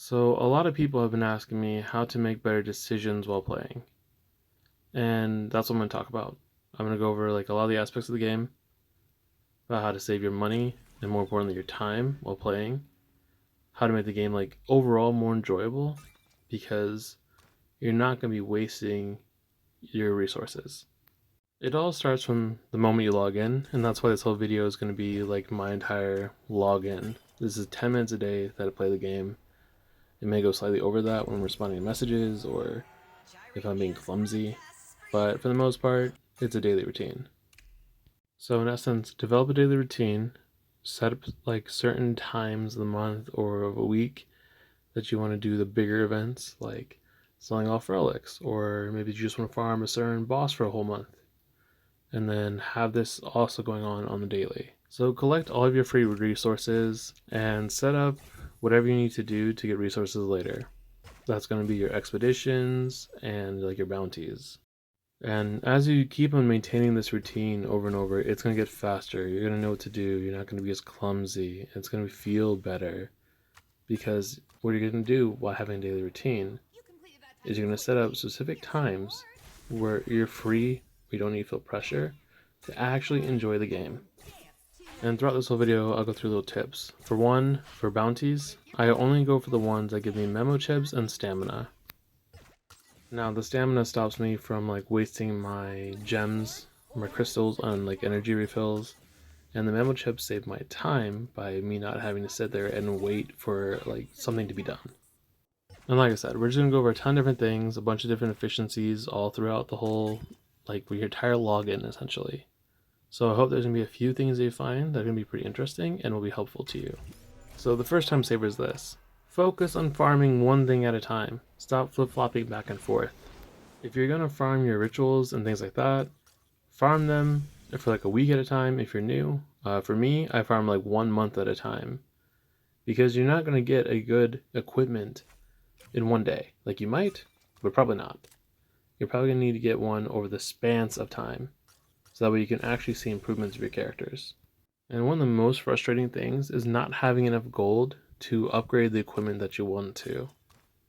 So a lot of people have been asking me how to make better decisions while playing. And that's what I'm going to talk about. I'm going to go over like a lot of the aspects of the game, about how to save your money and more importantly your time while playing, how to make the game like overall more enjoyable because you're not going to be wasting your resources. It all starts from the moment you log in, and that's why this whole video is going to be like my entire login. This is 10 minutes a day that I play the game. It may go slightly over that when I'm responding to messages or if I'm being clumsy, but for the most part, it's a daily routine. So in essence, develop a daily routine, set up like certain times of the month or of a week that you want to do the bigger events like selling off relics, or maybe you just want to farm a certain boss for a whole month. And then have this also going on the daily. So collect all of your free resources and set up whatever you need to do to get resources later. That's going to be your expeditions and like your bounties. And as you keep on maintaining this routine over and over, it's going to get faster. You're going to know what to do. You're not going to be as clumsy. It's going to feel better because what you're going to do while having a daily routine is you're going to set up specific times where you're free, you don't need to feel pressure to actually enjoy the game. And throughout this whole video, I'll go through little tips. For one, for bounties, I only go for the ones that give me memo chips and stamina. Now the stamina stops me from like wasting my gems, my crystals on like energy refills, and the memo chips save my time by me not having to sit there and wait for like something to be done. And like I said, we're just gonna go over a ton of different things, a bunch of different efficiencies all throughout the whole, like your entire login essentially. So I hope there's gonna be a few things that you find that are gonna be pretty interesting and will be helpful to you. So the first time saver is this. Focus on farming one thing at a time. Stop flip-flopping back and forth. If you're gonna farm your rituals and things like that, farm them for like a week at a time if you're new. For me, I farm like 1 month at a time because you're not gonna get a good equipment in one day. Like you might, but probably not. You're probably gonna need to get one over the spans of time, so that way you can actually see improvements of your characters. And one of the most frustrating things is not having enough gold to upgrade the equipment that you want to.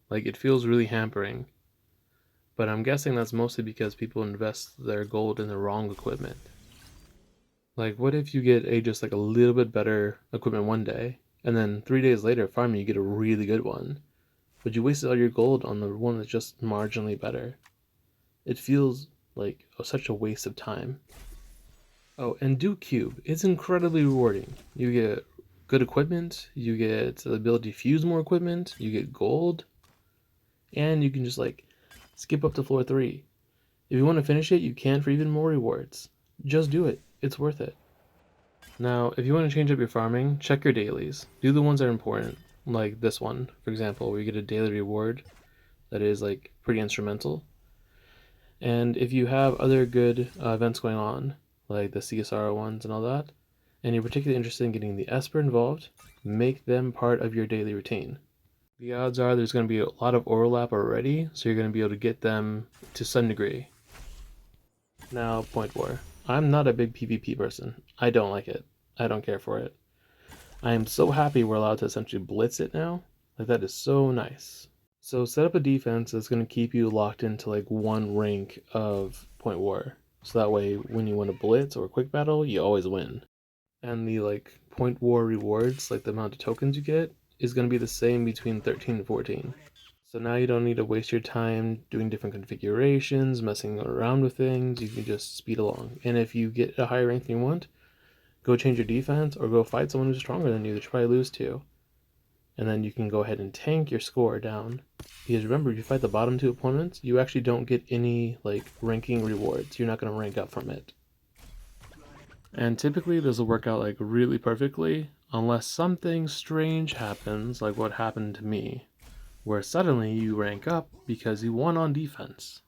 Like it feels really hampering. But I'm guessing that's mostly because people invest their gold in the wrong equipment. Like what if you get just like a little bit better equipment one day, and then 3 days later farming you get a really good one, but you wasted all your gold on the one that's just marginally better. It feels like such a waste of time. Oh, and do cube. It's incredibly rewarding. You get good equipment, you get the ability to fuse more equipment, you get gold, and you can just like skip up to floor 3. If you want to finish it, you can for even more rewards. Just do it. It's worth it. Now, if you want to change up your farming, check your dailies. Do the ones that are important, like this one, for example, where you get a daily reward that is like pretty instrumental. And if you have other good events going on, like the CSR ones and all that, and you're particularly interested in getting the Esper involved, make them part of your daily routine. The odds are there's going to be a lot of overlap already, so you're going to be able to get them to some degree. Now, point war. I'm not a big PvP person. I don't like it. I don't care for it. I am so happy we're allowed to essentially blitz it now. Like that is so nice. So set up a defense that's going to keep you locked into like one rank of point war. So that way when you win a blitz or a quick battle, you always win. And the like point war rewards, like the amount of tokens you get, is going to be the same between 13 and 14. So now you don't need to waste your time doing different configurations, messing around with things. You can just speed along. And if you get a higher rank than you want, go change your defense or go fight someone who's stronger than you that you probably lose to. And then you can go ahead and tank your score down. Because remember, if you fight the bottom 2 opponents, you actually don't get any like ranking rewards. You're not going to rank up from it. And typically this will work out like really perfectly unless something strange happens, like what happened to me, where suddenly you rank up because you won on defense.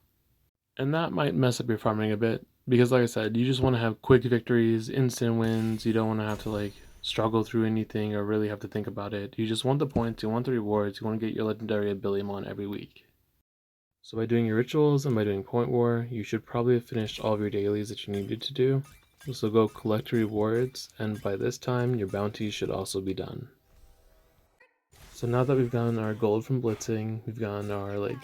And that might mess up your farming a bit, because like I said, you just want to have quick victories, instant wins. You don't want to have to like struggle through anything or really have to think about it. You just want the points, you want the rewards, you want to get your legendary ability mon every week. So by doing your rituals and by doing point war, you should probably have finished all of your dailies that you needed to do. So go collect rewards, and by this time your bounties should also be done. So now that we've gotten our gold from blitzing, we've gotten our like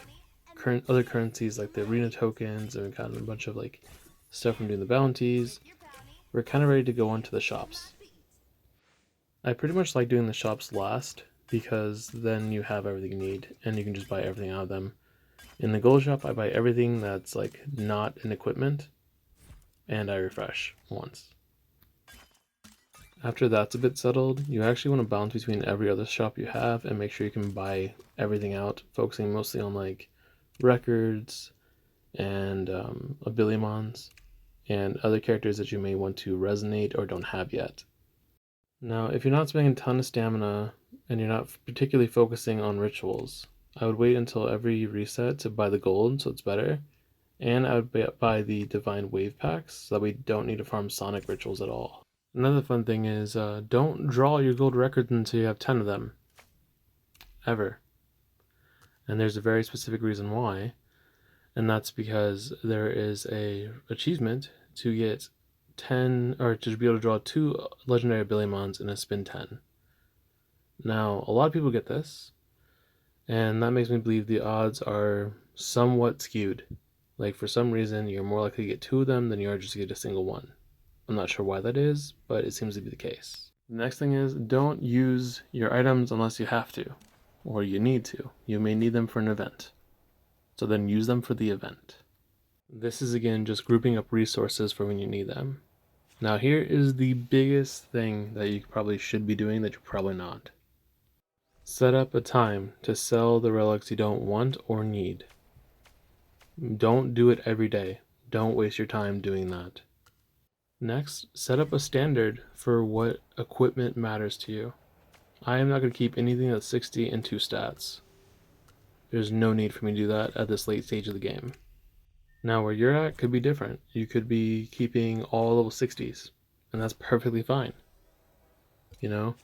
current other currencies like the arena tokens, and we've gotten a bunch of like stuff from doing the bounties, we're kind of ready to go on to the shops. I pretty much like doing the shops last because then you have everything you need and you can just buy everything out of them. In the gold shop, I buy everything that's like not an equipment and I refresh once. After that's a bit settled, you actually want to bounce between every other shop you have and make sure you can buy everything out, focusing mostly on like records and abilimons and other characters that you may want to resonate or don't have yet. Now, if you're not spending a ton of stamina and you're not particularly focusing on rituals, I would wait until every reset to buy the gold so it's better, and I would buy the divine wave packs so that we don't need to farm sonic rituals at all. Another fun thing is don't draw your gold records until you have 10 of them. Ever. And there's a very specific reason why, and that's because there is a achievement to get 10, or to be able to draw 2 legendary abilimons in a spin 10. Now, a lot of people get this, and that makes me believe the odds are somewhat skewed. Like, for some reason, you're more likely to get 2 of them than you are just to get a single one. I'm not sure why that is, but it seems to be the case. The next thing is, don't use your items unless you have to, or you need to. You may need them for an event. So then use them for the event. This is again just grouping up resources for when you need them. Now here is the biggest thing that you probably should be doing that you're probably not. Set up a time to sell the relics you don't want or need. Don't do it every day. Don't waste your time doing that. Next, set up a standard for what equipment matters to you. I am not going to keep anything that's 60 and 2 stats. There's no need for me to do that at this late stage of the game. Now where you're at could be different. You could be keeping all level 60s, and that's perfectly fine. You know?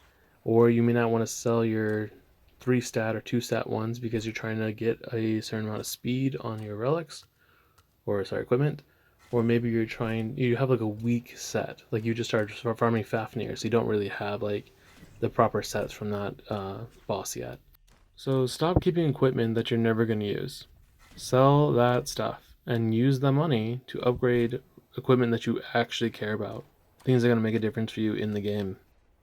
Or you may not want to sell your 3 stat or 2 stat ones because you're trying to get a certain amount of speed on your relics, or sorry, equipment. Or maybe you have like a weak set, like you just started farming Fafnir, so you don't really have like the proper sets from that boss yet. So stop keeping equipment that you're never going to use. Sell that stuff and use the money to upgrade equipment that you actually care about. Things that are going to make a difference for you in the game.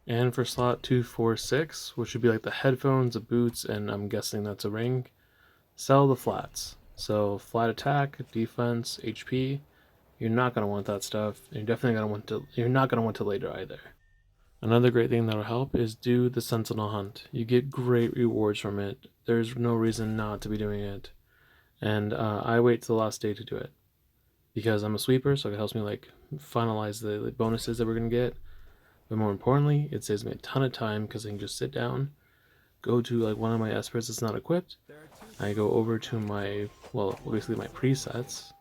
And for slot 246, which would be like the headphones, the boots, and I'm guessing that's a ring, sell the flats. So flat attack, defense, HP. You're not going to want that stuff. You're definitely going to want to. You're not going to want to later either. Another great thing that'll help is do the Sentinel Hunt. You get great rewards from it. There's no reason not to be doing it. And I wait till the last day to do it. Because I'm a sweeper, so it helps me like finalize the bonuses that we're going to get. But more importantly, it saves me a ton of time because I can just sit down, go to like one of my espers that's not equipped. I go over to my, well, basically my presets.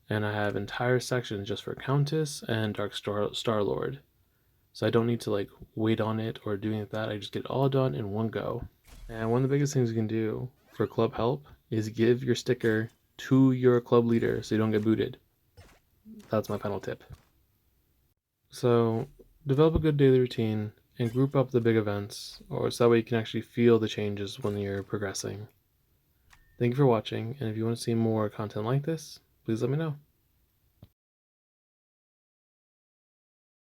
And I have entire sections just for Countess and Dark Star-Lord. So I don't need to like wait on it or do anything like that. I just get it all done in one go. And one of the biggest things you can do for club help is give your sticker to your club leader so you don't get booted. That's my final tip. So develop a good daily routine and group up the big events, or so that way you can actually feel the changes when you're progressing. Thank you for watching, and if you want to see more content like this, please let me know.